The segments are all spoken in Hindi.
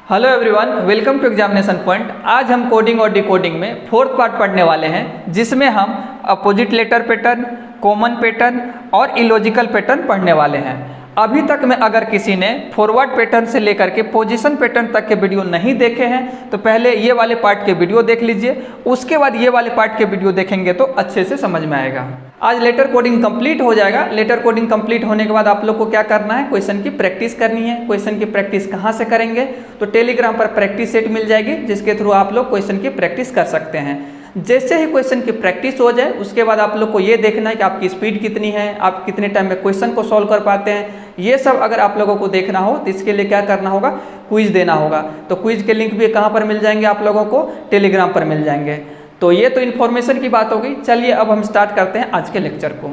Hello everyone, welcome to examination point. आज हम कोडिंग और डिकोडिंग में फोर्थ पार्ट पढ़ने वाले हैं, जिसमें हम opposite letter pattern, common pattern और इलॉजिकल पैटर्न पढ़ने वाले हैं। अभी तक में अगर किसी ने फॉरवर्ड पैटर्न से लेकर के पोजीशन पैटर्न तक के वीडियो नहीं देखे हैं तो पहले ये वाले पार्ट के वीडियो देख लीजिए, उसके बाद ये वाले पार्ट के वीडियो देखेंगे तो अच्छे से समझ में आएगा। आज लेटर कोडिंग कंप्लीट हो जाएगा। लेटर कोडिंग कंप्लीट होने के बाद आप लोग को क्या करना है, क्वेश्चन की प्रैक्टिस करनी है। क्वेश्चन की प्रैक्टिस कहाँ से करेंगे, तो टेलीग्राम पर प्रैक्टिस सेट मिल जाएगी, जिसके थ्रू आप लोग क्वेश्चन की प्रैक्टिस कर सकते हैं। जैसे ही क्वेश्चन की प्रैक्टिस हो जाए उसके बाद आप लोग को ये देखना है कि आपकी स्पीड कितनी है, आप कितने टाइम में क्वेश्चन को सॉल्व कर पाते हैं। ये सब अगर आप लोगों को देखना हो तो इसके लिए क्या करना होगा, क्विज देना होगा। तो क्विज के लिंक भी कहाँ पर मिल जाएंगे आप लोगों को, टेलीग्राम पर मिल जाएंगे। तो ये तो इन्फॉर्मेशन की बात हो गई। चलिए अब हम स्टार्ट करते हैं आज के लेक्चर को।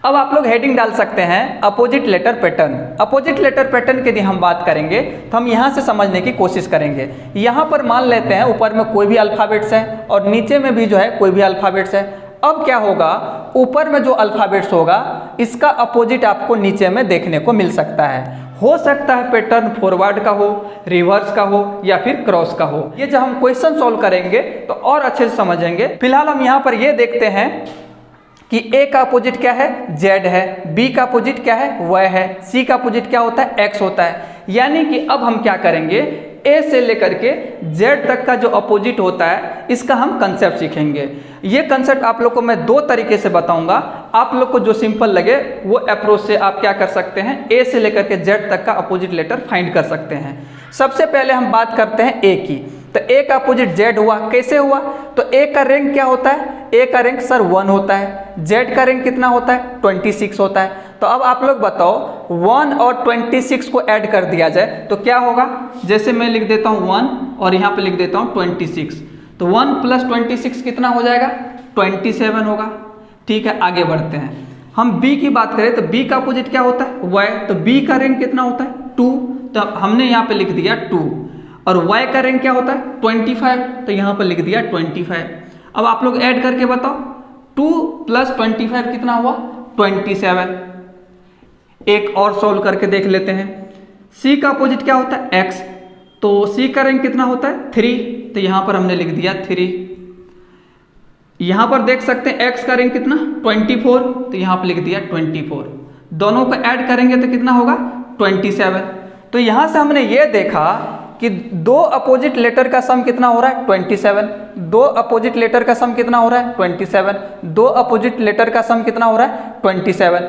अब आप लोग हेडिंग डाल सकते हैं opposite letter pattern. Opposite letter pattern की यदि हम बात करेंगे तो हम यहाँ से समझने की कोशिश करेंगे। यहाँ पर मान लेते हैं ऊपर में कोई भी अल्फ़ाबेट्स है और नीचे में भी जो है कोई भी अल्फ़ाबेट्स है। अब क्या होगा, ऊपर में जो अल्फ़ाबेट्स होगा इसका अपोजिट आपको नीचे में देखने को मिल सकता है। हो सकता है पैटर्न फॉरवर्ड का हो, रिवर्स का हो या फिर क्रॉस का हो। ये जब हम क्वेश्चन सॉल्व करेंगे तो और अच्छे से समझेंगे। फिलहाल हम यहाँ पर ये देखते हैं कि ए का अपोजिट क्या है, जेड है, बी का अपोजिट क्या है, वाई है, सी का अपोजिट क्या होता है, एक्स होता है। यानी कि अब हम क्या करेंगे, ए से लेकर के जेड तक का जो अपोजिट होता है इसका हम कंसेप्ट सीखेंगे। ये कंसेप्ट आप लोग को मैं दो तरीके से बताऊंगा। आप लोग को जो सिंपल लगे वो अप्रोच से आप क्या कर सकते हैं, ए से लेकर के जेड तक का अपोजिट लेटर फाइंड कर सकते हैं। सबसे पहले हम बात करते हैं ए की। तो ए का अपोजिट जेड हुआ, कैसे हुआ, तो ए का रैंक क्या होता है, ए का रैंक सर 1 होता है, जेड का रैंक कितना होता है, 26 होता है। तो अब आप लोग बताओ 1 और 26 को ऐड कर दिया जाए तो क्या होगा। जैसे मैं लिख देता हूँ 1 और यहाँ पे लिख देता हूँ 26, तो 1 + 26 कितना हो जाएगा, 27 होगा। ठीक है, आगे बढ़ते हैं। हम बी की बात करें तो बी का अपोजिट क्या होता है, वाई। तो बी का रैंक कितना होता है, 2। तो हमने यहाँ पे लिख दिया 2। और y का रैंक क्या होता है, 25। तो यहाँ पर लिख दिया 25। अब आप लोग ऐड करके बताओ 2 + 25 कितना हुआ, 27। एक और सॉल्व करके देख लेते हैं। c का अपोजिट क्या होता है, x। तो c का रैंक कितना होता है, 3। तो यहाँ पर हमने लिख दिया 3। यहाँ पर देख सकते हैं x का रैंक कितना, 24। तो यहाँ पर लिख दिया 24। दोनों को ऐड करेंगे तो कितना होगा, 27। तो यहाँ से हमने ये देखा कि दो अपोजिट लेटर का सम कितना हो रहा है, 27। दो अपोजिट लेटर का सम कितना हो रहा है, 27। दो अपोजिट लेटर का सम कितना हो रहा है, 27।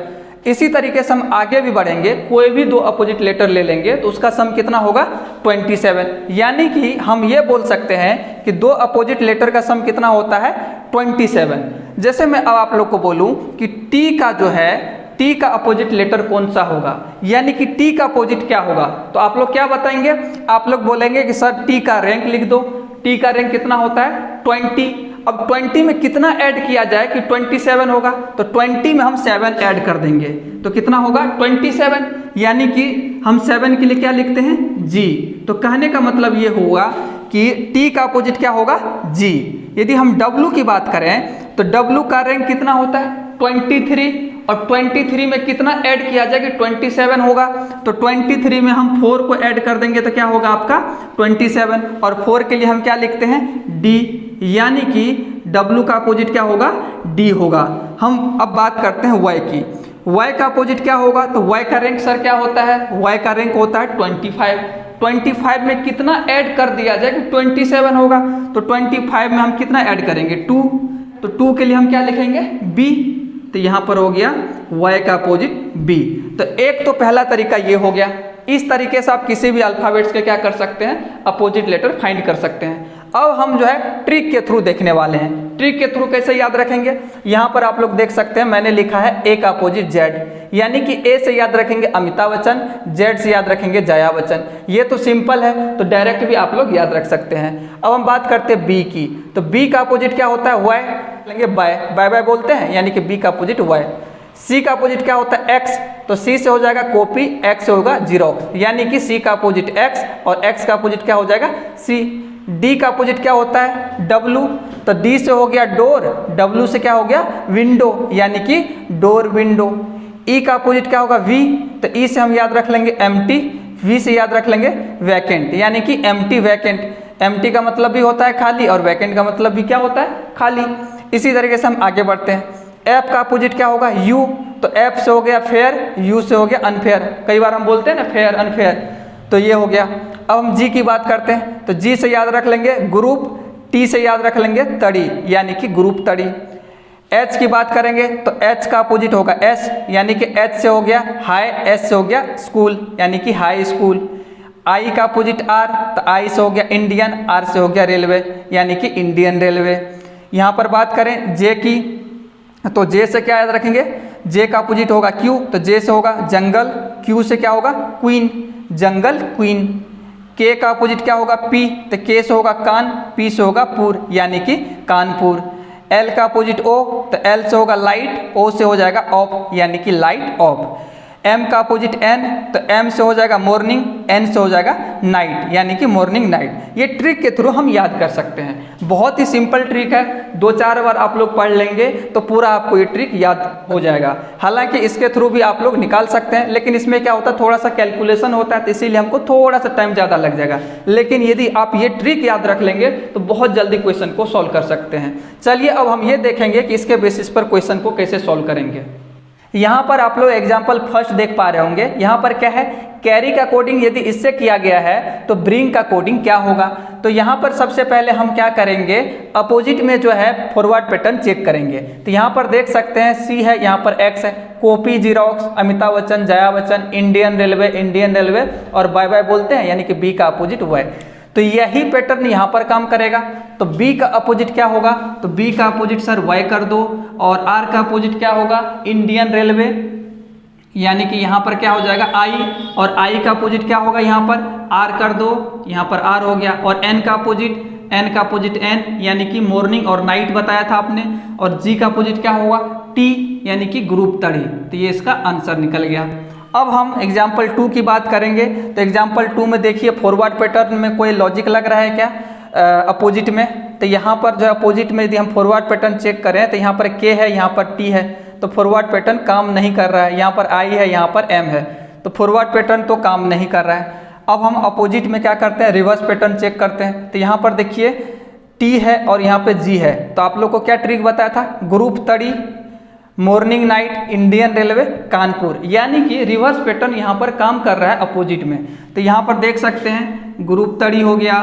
इसी तरीके से हम आगे भी बढ़ेंगे, कोई भी दो अपोजिट लेटर ले लेंगे तो उसका सम कितना होगा, 27। यानी कि हम ये बोल सकते हैं कि दो अपोजिट लेटर का सम कितना होता है, 27। जैसे मैं अब आप लोग को बोलूं कि टी का जो है, टी का अपोजिट लेटर कौन सा होगा, यानी कि टी का अपोजिट क्या होगा, तो आप लोग क्या बताएंगे, आप लोग बोलेंगे कि सर टी का रैंक लिख दो। टी का रैंक कितना होता है, 20। अब 20 में कितना ऐड किया जाए कि 27 होगा, तो 20 में हम 7 ऐड कर देंगे तो कितना होगा, 27। यानी कि हम 7 के लिए क्या लिखते हैं, जी। तो कहने का मतलब ये होगा कि टी का अपोजिट क्या होगा, जी। यदि हम डब्लू की बात करें तो डब्लू का रैंक कितना होता है, 23। और 23 में कितना ऐड किया जाए कि 27 होगा, तो 23 में हम 4 को ऐड कर देंगे तो क्या होगा आपका, 27। और 4 के लिए हम क्या लिखते हैं, डी। यानी कि W का अपोजिट क्या होगा, D होगा। हम अब बात करते हैं Y की। Y का अपोजिट क्या होगा, तो Y का रैंक सर क्या होता है, Y का रैंक होता है 25। 25 में कितना ऐड कर दिया जाए कि 27 होगा, तो 25 में हम कितना ऐड करेंगे, 2। तो 2 के लिए हम क्या लिखेंगे, B। तो यहाँ पर हो गया y का अपोजिट b। तो एक तो पहला तरीका ये हो गया। इस तरीके से आप किसी भी अल्फ़ाबेट्स के क्या कर सकते हैं, अपोजिट लेटर फाइंड कर सकते हैं। अब हम जो है ट्रिक के थ्रू देखने वाले हैं। ट्रिक के थ्रू कैसे याद रखेंगे, यहाँ पर आप लोग देख सकते हैं मैंने लिखा है ए का अपोजिट जेड, यानी कि ए से याद रखेंगे अमिताभ बच्चन, जेड से याद रखेंगे जया बच्चन। ये तो सिंपल है, तो डायरेक्ट भी आप लोग याद रख सकते हैं। अब हम बात करते हैं बी की। तो बी का अपोजिट क्या होता है, वाई लेंगे, बाय बाय बाय बोलते हैं, यानी कि बी का अपोजिट वाई। सी का अपोजिट क्या होता है, एक्स। तो सी से हो जाएगा कॉपी, एक्स से होगा जीरोक्स, यानी कि सी का अपोजिट एक्स और एक्स का अपोजिट क्या हो जाएगा, सी। डी का अपोजिट क्या होता है, डब्लू। तो डी से हो गया डोर, डब्लू से क्या हो गया, विंडो, यानी कि डोर विंडो। ई का अपोजिट क्या होगा, वी। तो ई से हम याद रख लेंगे एम्प्टी, वी से याद रख लेंगे वैकेंट, यानी कि एम्प्टी वैकेंट। एम्प्टी का मतलब भी होता है खाली और वैकेंट का मतलब भी क्या होता है, खाली। इसी तरीके से हम आगे बढ़ते हैं। एफ का अपोजिट क्या होगा, यू। तो एफ से हो गया फेयर, यू से हो गया अनफेयर। कई बार हम बोलते हैं ना फेयर अनफेयर, तो ये हो गया। अब हम जी की बात करते हैं, तो जी से याद रख लेंगे ग्रुप, टी से याद रख लेंगे तड़ी, यानी कि ग्रुप तड़ी। एच की बात करेंगे तो एच का अपोजिट होगा एस, यानी कि एच से हो गया हाई, एस से हो गया स्कूल, यानी कि हाई स्कूल। आई का अपोजिट आर, तो आई से हो गया इंडियन, आर से हो गया रेलवे, यानी कि इंडियन रेलवे। यहाँ पर बात करें जे की, तो जे से क्या याद रखेंगे, जे का अपोजिट होगा क्यू, तो जे से होगा जंगल, क्यू से क्या होगा क्वीन, जंगल क्वीन। के का अपोजिट क्या होगा पी, तो के से होगा कान, पी से होगा पुर, यानी कि कानपुर। एल का अपोजिट ओ, तो एल से होगा लाइट, ओ से हो जाएगा ऑफ, यानी कि लाइट ऑफ। एम का अपोजिट एन, तो एम से हो जाएगा मॉर्निंग, एन से हो जाएगा नाइट, यानी कि मॉर्निंग नाइट। ये ट्रिक के थ्रू हम याद कर सकते हैं, बहुत ही सिंपल ट्रिक है, 2-4 बार आप लोग पढ़ लेंगे तो पूरा आपको ये ट्रिक याद हो जाएगा। हालांकि इसके थ्रू भी आप लोग निकाल सकते हैं, लेकिन इसमें क्या होता है थोड़ा सा कैलकुलेशन होता है, तो इसीलिए हमको थोड़ा सा टाइम ज़्यादा लग जाएगा। लेकिन यदि आप ये ट्रिक याद रख लेंगे तो बहुत जल्दी क्वेश्चन को सॉल्व कर सकते हैं। चलिए अब हम ये देखेंगे कि इसके बेसिस पर क्वेश्चन को कैसे सॉल्व करेंगे। यहाँ पर आप लोग एग्जाम्पल फर्स्ट देख पा रहे होंगे, यहाँ पर क्या है, कैरी का कोडिंग यदि इससे किया गया है तो ब्रिंग का कोडिंग क्या होगा। तो यहाँ पर सबसे पहले हम क्या करेंगे, अपोजिट में जो है फॉरवर्ड पैटर्न चेक करेंगे। तो यहाँ पर देख सकते हैं सी है, यहाँ पर एक्स है, copy xerox, Amitabh Bachchan, Jaya Bachchan, Indian railway और बाय बाय बोलते हैं, यानी कि बी का अपोजिट वाई। तो यही पैटर्न यहाँ पर काम करेगा। तो B का अपोजिट क्या होगा, तो B का अपोजिट सर Y कर दो, और R का अपोजिट क्या होगा, इंडियन रेलवे, यानी कि यहाँ पर क्या हो जाएगा I, और I का अपोजिट क्या होगा, यहाँ पर R कर दो, यहाँ पर R हो गया। और N का अपोजिट N, यानी कि मॉर्निंग और नाइट बताया था आपने। और G का अपोजिट क्या होगा T, यानी कि ग्रुप तड़ी। तो ये इसका आंसर निकल गया। अब हम एग्जाम्पल 2 की बात करेंगे। तो एग्जाम्पल 2 में देखिए फॉरवर्ड पैटर्न में कोई लॉजिक लग रहा है क्या, अपोजिट में। तो यहाँ पर जो अपोजिट में यदि हम फॉरवर्ड पैटर्न चेक करें तो यहाँ पर K है, यहाँ पर T है, तो फॉरवर्ड पैटर्न काम नहीं कर रहा है। यहाँ पर I है, यहाँ पर M है, तो फॉरवर्ड पैटर्न तो काम नहीं कर रहा है। अब हम अपोजिट में क्या करते हैं, रिवर्स पैटर्न चेक करते हैं। तो यहाँ पर देखिए T है और यहाँ पे G है। तो आप लोग को क्या ट्रिक बताया था, ग्रुप तड़ी, morning night, Indian railway, Kanpur, यानी कि रिवर्स पैटर्न यहाँ पर काम कर रहा है अपोजिट में। तो यहाँ पर देख सकते हैं ग्रुप तड़ी हो गया,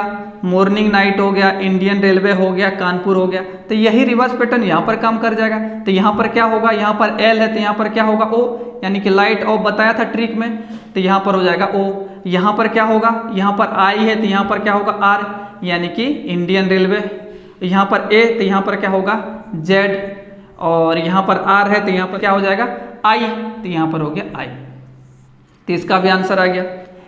मॉर्निंग नाइट हो गया, इंडियन रेलवे हो गया, कानपुर हो गया। तो यही रिवर्स पैटर्न यहाँ पर काम कर जाएगा। तो यहाँ पर क्या होगा, यहाँ पर एल है तो यहाँ पर क्या होगा ओ, यानी कि लाइट ऑफ बताया था ट्रिक में, तो यहाँ पर हो जाएगा ओ। यहाँ पर क्या होगा, यहाँ पर आई है तो यहाँ पर क्या होगा आर, यानी कि इंडियन रेलवे। यहाँ पर ए तो यहाँ पर क्या होगा जेड, और यहाँ पर आर है तो यहाँ पर क्या हो जाएगा आई, तो यहाँ पर हो गया आई। तो इसका भी आंसर आ गया।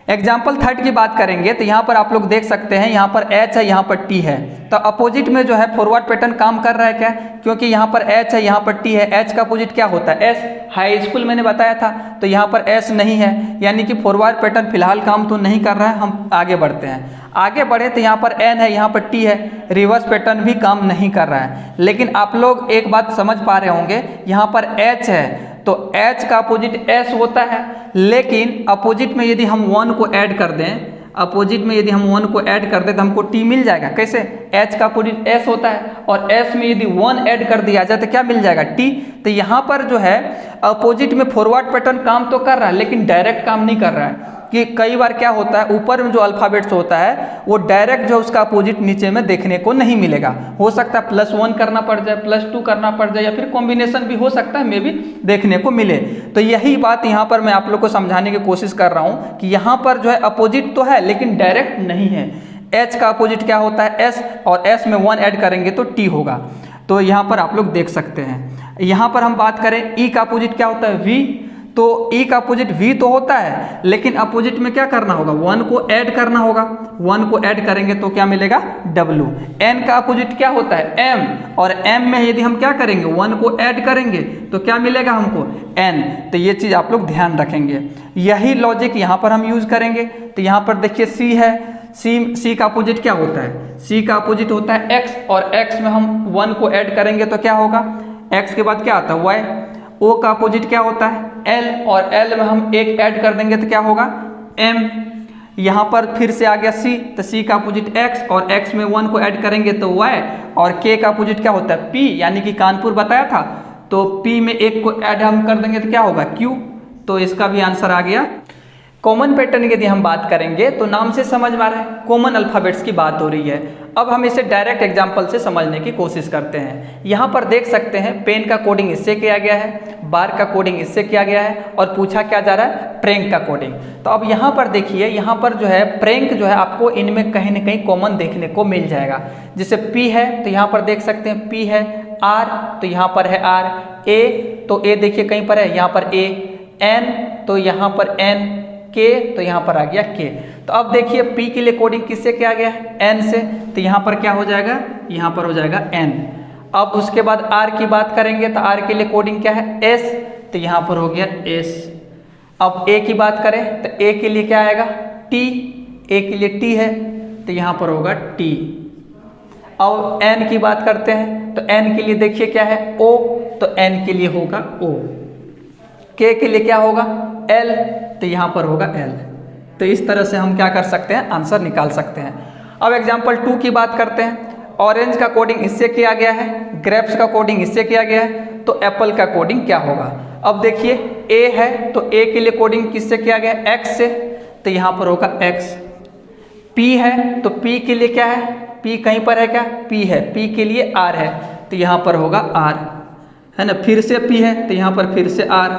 एग्जाम्पल 3 की बात करेंगे तो यहाँ पर आप लोग देख सकते हैं यहाँ पर H है, यहाँ पर T है। तो अपोजिट में जो है फॉरवर्ड पैटर्न काम कर रहा है क्या, क्योंकि यहाँ पर H है, यहाँ पर T है। H का अपोजिट क्या होता है S, हाई स्कूल मैंने बताया था, तो यहाँ पर S नहीं है, यानी कि फॉरवर्ड पैटर्न फिलहाल काम तो नहीं कर रहा है। हम आगे बढ़ते हैं, आगे बढ़े तो यहाँ पर N है, यहाँ पर T है, रिवर्स पैटर्न भी काम नहीं कर रहा है। लेकिन आप लोग एक बात समझ पा रहे होंगे, यहाँ पर H है तो H का अपोजिट S होता है, लेकिन अपोजिट में यदि हम 1 को ऐड कर दें, अपोजिट में यदि हम 1 को ऐड कर दें तो हमको T मिल जाएगा। कैसे, H का अपोजिट S होता है और S में यदि 1 ऐड कर दिया जाए तो क्या मिल जाएगा T। तो यहाँ पर जो है अपोजिट में फॉरवर्ड पैटर्न काम तो कर रहा है लेकिन डायरेक्ट काम नहीं कर रहा है। कि कई बार क्या होता है, ऊपर में जो अल्फ़ाबेट्स होता है वो डायरेक्ट जो उसका अपोजिट नीचे में देखने को नहीं मिलेगा। हो सकता है +1 करना पड़ जाए, +2 करना पड़ जाए, या फिर कॉम्बिनेशन भी हो सकता है, मे भी देखने को मिले। तो यही बात यहाँ पर मैं आप लोग को समझाने की कोशिश कर रहा हूँ कि यहाँ पर जो है अपोजिट तो है लेकिन डायरेक्ट नहीं है। H का अपोजिट क्या होता है S, और S में 1 ऐड करेंगे तो T होगा। तो यहाँ पर आप लोग देख सकते हैं। यहाँ पर हम बात करें E का अपोजिट क्या होता है V, तो E का अपोजिट V तो होता है लेकिन अपोजिट में क्या करना होगा, 1 को ऐड करना होगा। 1 को ऐड करेंगे तो क्या मिलेगा W। N का अपोजिट क्या होता है M, और M में यदि हम क्या करेंगे 1 को ऐड करेंगे तो क्या मिलेगा हमको N। तो ये चीज़ आप लोग ध्यान रखेंगे, यही लॉजिक यहाँ पर हम यूज करेंगे। तो यहाँ पर देखिए C है, C का अपोजिट क्या होता है, C का अपोजिट होता है X, और X में हम 1 को ऐड करेंगे तो क्या होगा, X के बाद क्या आता है Y। O का अपोजिट क्या होता है L, और L में हम 1 ऐड कर देंगे तो क्या होगा M। यहाँ पर फिर से आ गया सी, तो सी का अपोजिट एक्स, और एक्स में 1 को ऐड करेंगे तो वाई, और के का अपोजिट क्या होता है पी, यानी कि कानपुर बताया था, तो पी में 1 को ऐड हम कर देंगे तो क्या होगा क्यू, तो इसका भी आंसर आ गया। कॉमन पैटर्न की यदि हम बात करेंगे तो नाम से समझ में आ रहा है कॉमन अल्फ़ाबेट्स की बात हो रही है। अब हम इसे डायरेक्ट एग्जांपल से समझने की कोशिश करते हैं। यहाँ पर देख सकते हैं पेन का कोडिंग इससे किया गया है, बार का कोडिंग इससे किया गया है, और पूछा क्या जा रहा है प्रैंक का कोडिंग। तो अब यहाँ पर देखिए, यहाँ पर जो है प्रैंक जो है आपको इनमें कहीं ना कहीं कॉमन देखने को मिल जाएगा। जैसे पी है तो यहाँ पर देख सकते हैं पी है, आर तो यहाँ पर है आर, ए तो ए देखिए कहीं पर है यहाँ पर ए, एन तो यहाँ पर एन, के तो यहाँ पर आ गया के। तो अब देखिए P के लिए कोडिंग किससे किया गया है N से, तो यहाँ पर क्या हो जाएगा, यहाँ पर हो जाएगा N। अब उसके बाद R की बात करेंगे तो R के लिए कोडिंग क्या है S, तो यहाँ पर हो गया S। अब A की बात करें तो A के लिए क्या आएगा T, A के लिए T है तो यहाँ पर होगा T। अब N की बात करते हैं तो N के लिए देखिए क्या है O, तो N के लिए होगा O। K के लिए क्या होगा L, तो यहाँ पर होगा L। तो इस तरह से हम क्या कर सकते हैं आंसर निकाल सकते हैं। अब एग्जाम्पल 2 की बात करते हैं। ऑरेंज का कोडिंग इससे किया गया है, ग्रेप्स का कोडिंग इससे किया गया है, तो एप्पल का कोडिंग क्या होगा। अब देखिए A है तो A के लिए कोडिंग किससे किया गया है X से, तो यहाँ पर होगा X। P है तो P के लिए क्या है, P कहीं पर है क्या P है, P के लिए R है तो यहाँ पर होगा R, है ना। फिर से P है तो यहाँ पर फिर से R।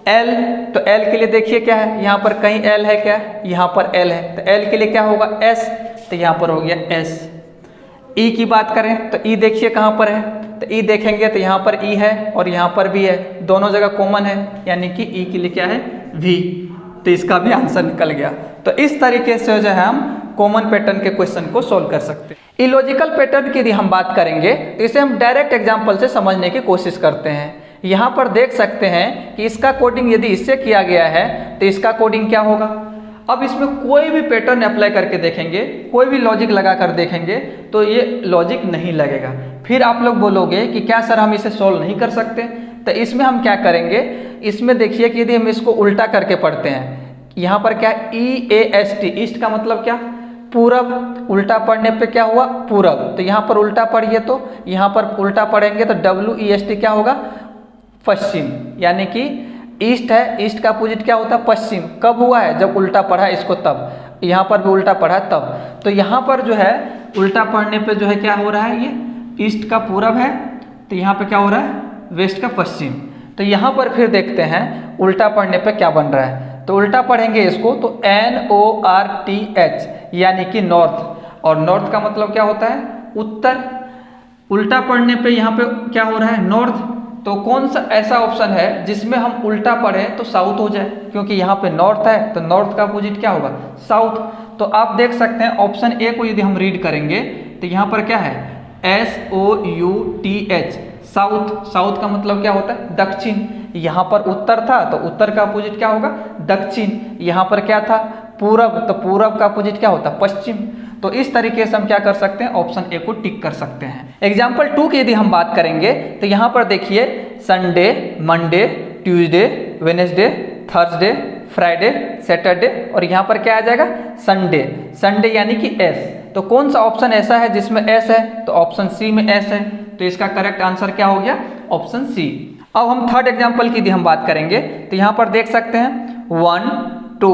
L तो L के लिए देखिए क्या है, यहाँ पर कहीं L है क्या, यहाँ पर L है तो L के लिए क्या होगा S, तो यहाँ पर हो गया S। E की बात करें तो E देखिए कहाँ पर है, तो E देखेंगे तो यहाँ पर E है और यहाँ पर भी है, दोनों जगह कॉमन है, यानी कि E के लिए क्या है V, तो इसका भी आंसर निकल गया। तो इस तरीके से जो है हम कॉमन पैटर्न के क्वेश्चन को सोल्व कर सकते हैं। इलॉजिकल पैटर्न की यदि हम बात करेंगे तो इसे हम डायरेक्ट एग्जाम्पल से समझने की कोशिश करते हैं। यहाँ पर देख सकते हैं कि इसका कोडिंग यदि इससे किया गया है तो इसका कोडिंग क्या होगा। अब इसमें कोई भी पैटर्न अप्लाई करके देखेंगे, कोई भी लॉजिक लगा कर देखेंगे तो ये लॉजिक नहीं लगेगा। फिर आप लोग बोलोगे कि क्या सर हम इसे सॉल्व नहीं कर सकते, तो इसमें हम क्या करेंगे, इसमें देखिए कि यदि हम इसको उल्टा करके पढ़ते हैं, यहाँ पर क्या EAST, ईस्ट का मतलब क्या पूरब, उल्टा पढ़ने पे क्या हुआ पूरब, तो यहाँ पर उल्टा पढ़िए तो यहाँ पर उल्टा पढ़ेंगे तो WEST क्या होगा पश्चिम, यानी कि ईस्ट है, ईस्ट का अपोजिट क्या होता है पश्चिम। कब हुआ है जब उल्टा पढ़ा इसको तब, यहाँ पर भी उल्टा पढ़ा तब। तो यहाँ पर जो है उल्टा पढ़ने पे जो है क्या हो रहा है, ये ईस्ट का पूरब है तो यहाँ पे क्या हो रहा है वेस्ट का पश्चिम। तो यहाँ पर फिर देखते हैं उल्टा पढ़ने पे क्या बन रहा है, तो उल्टा पढ़ेंगे इसको तो NORTH यानी कि नॉर्थ, और नॉर्थ का मतलब क्या होता है उत्तर। उल्टा पढ़ने पे यहाँ पे क्या हो रहा है नॉर्थ, तो कौन सा ऐसा ऑप्शन है जिसमें हम उल्टा पढ़ें तो साउथ हो जाए, क्योंकि यहाँ पे नॉर्थ है तो नॉर्थ का अपोजिट क्या होगा साउथ। तो आप देख सकते हैं ऑप्शन ए को यदि हम रीड करेंगे तो यहाँ पर क्या है SOUTH साउथ, साउथ का मतलब क्या होता है दक्षिण। यहाँ पर उत्तर था तो उत्तर का अपोजिट क्या होगा दक्षिण, यहाँ पर क्या था पूरब, तो पूरब का अपोजिट क्या होता है पश्चिम। तो इस तरीके से हम क्या कर सकते हैं ऑप्शन ए को टिक कर सकते हैं। एग्जाम्पल 2 की यदि हम बात करेंगे तो यहाँ पर देखिए Sunday, Monday, Tuesday, Wednesday, Thursday, Friday, Saturday, और यहाँ पर क्या आ जाएगा संडे, संडे यानी कि एस। तो कौन सा ऑप्शन ऐसा है जिसमें एस है, तो ऑप्शन सी में एस है, तो इसका करेक्ट आंसर क्या हो गया ऑप्शन सी। अब हम थर्ड एग्जाम्पल की यदि हम बात करेंगे तो यहाँ पर देख सकते हैं 1 2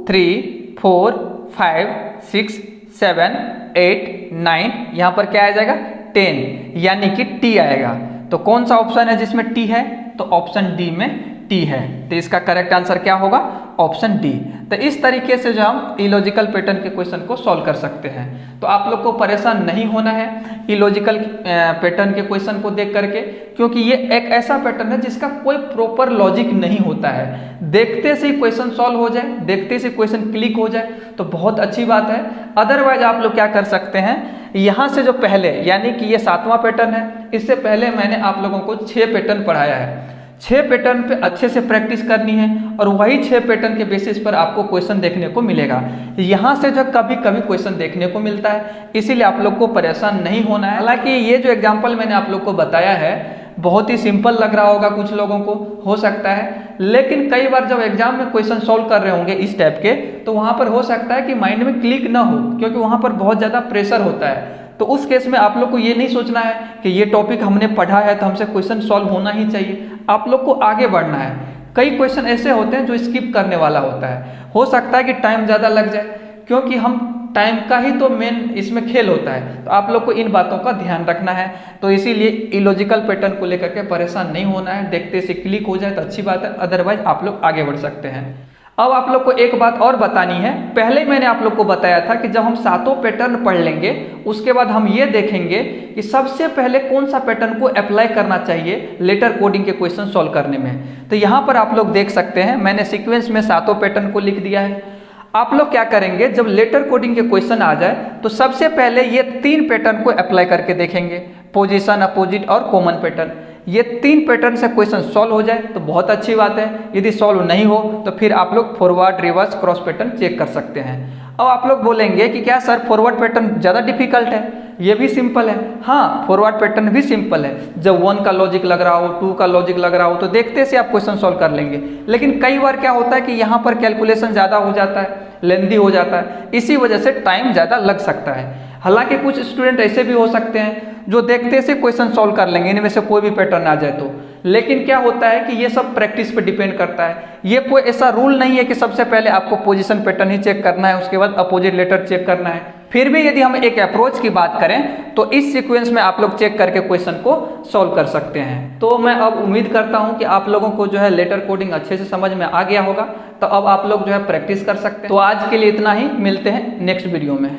3 4 5 6 7 8 9, यहाँ पर क्या आ जाएगा 10 यानी कि टी आएगा। तो कौन सा ऑप्शन है जिसमें टी है, तो ऑप्शन डी में टी है, तो इसका करेक्ट आंसर क्या होगा ऑप्शन डी। तो इस तरीके से जो हम इलॉजिकल पैटर्न के क्वेश्चन को सॉल्व कर सकते हैं। तो आप लोग को परेशान नहीं होना है इलॉजिकल पैटर्न के क्वेश्चन को देख करके, क्योंकि ये एक ऐसा पैटर्न है जिसका कोई प्रॉपर लॉजिक नहीं होता है। देखते से क्वेश्चन सॉल्व हो जाए, देखते से क्वेश्चन क्लिक हो जाए तो बहुत अच्छी बात है। अदरवाइज आप लोग क्या कर सकते हैं, यहाँ से जो पहले यानी कि ये 7वां पैटर्न है, इससे पहले मैंने आप लोगों को 6 पैटर्न पढ़ाया है। 6 पैटर्न पे अच्छे से प्रैक्टिस करनी है और वही 6 पैटर्न के बेसिस पर आपको क्वेश्चन देखने को मिलेगा। यहाँ से जो कभी कभी क्वेश्चन देखने को मिलता है, इसीलिए आप लोग को परेशान नहीं होना है। हालांकि ये जो एग्जांपल मैंने आप लोग को बताया है बहुत ही सिंपल लग रहा होगा कुछ लोगों को, हो सकता है, लेकिन कई बार जब एग्जाम में क्वेश्चन सॉल्व कर रहे होंगे इस टाइप के, तो वहाँ पर हो सकता है कि माइंड में क्लिक ना हो, क्योंकि वहाँ पर बहुत ज़्यादा प्रेशर होता है। तो उस केस में आप लोग को ये नहीं सोचना है कि ये टॉपिक हमने पढ़ा है तो हमसे क्वेश्चन सॉल्व होना ही चाहिए, आप लोग को आगे बढ़ना है। कई क्वेश्चन ऐसे होते हैं जो स्किप करने वाला होता है, हो सकता है कि टाइम ज़्यादा लग जाए, क्योंकि हम टाइम का ही तो मेन इसमें खेल होता है। तो आप लोग को इन बातों का ध्यान रखना है। तो इसीलिए इलॉजिकल पैटर्न को लेकर के परेशान नहीं होना है, देखते से क्लिक हो जाए तो अच्छी बात है, अदरवाइज आप लोग आगे बढ़ सकते हैं। अब आप लोग को एक बात और बतानी है, पहले मैंने आप लोग को बताया था कि जब हम सातों पैटर्न पढ़ लेंगे उसके बाद हम ये देखेंगे कि सबसे पहले कौन सा पैटर्न को अप्लाई करना चाहिए लेटर कोडिंग के क्वेश्चन सॉल्व करने में। तो यहाँ पर आप लोग देख सकते हैं मैंने सीक्वेंस में सातों पैटर्न को लिख दिया है। आप लोग क्या करेंगे, जब लेटर कोडिंग के क्वेश्चन आ जाए तो सबसे पहले ये 3 पैटर्न को अप्लाई करके देखेंगे, पोजीशन, अपोजिट और कॉमन पैटर्न। ये 3 पैटर्न से क्वेश्चन सॉल्व हो जाए तो बहुत अच्छी बात है, यदि सॉल्व नहीं हो तो फिर आप लोग forward, reverse, cross pattern check कर सकते हैं। अब आप लोग बोलेंगे कि क्या सर फॉरवर्ड पैटर्न ज़्यादा डिफिकल्ट है? ये भी सिंपल है। हाँ, फॉरवर्ड पैटर्न भी सिंपल है। जब 1 का लॉजिक लग रहा हो, 2 का लॉजिक लग रहा हो तो देखते से आप क्वेश्चन सॉल्व कर लेंगे। लेकिन कई बार क्या होता है कि यहाँ पर कैलकुलेशन ज़्यादा हो जाता है, लेंदी हो जाता है, इसी वजह से टाइम ज़्यादा लग सकता है। हालांकि कुछ स्टूडेंट ऐसे भी हो सकते हैं जो देखते से क्वेश्चन सॉल्व कर लेंगे, इनमें से कोई भी पैटर्न आ जाए तो। लेकिन क्या होता है कि ये सब प्रैक्टिस पे डिपेंड करता है। ये कोई ऐसा रूल नहीं है कि सबसे पहले आपको पोजीशन पैटर्न ही चेक करना है, उसके बाद अपोजिट लेटर चेक करना है। फिर भी यदि हम एक अप्रोच की बात करें तो इस सीक्वेंस में आप लोग चेक करके क्वेश्चन को सॉल्व कर सकते हैं। तो मैं अब उम्मीद करता हूं कि आप लोगों को जो है लेटर कोडिंग अच्छे से समझ में आ गया होगा। तो अब आप लोग जो है प्रैक्टिस कर सकते हैं। तो आज के लिए इतना ही, मिलते हैं नेक्स्ट वीडियो में।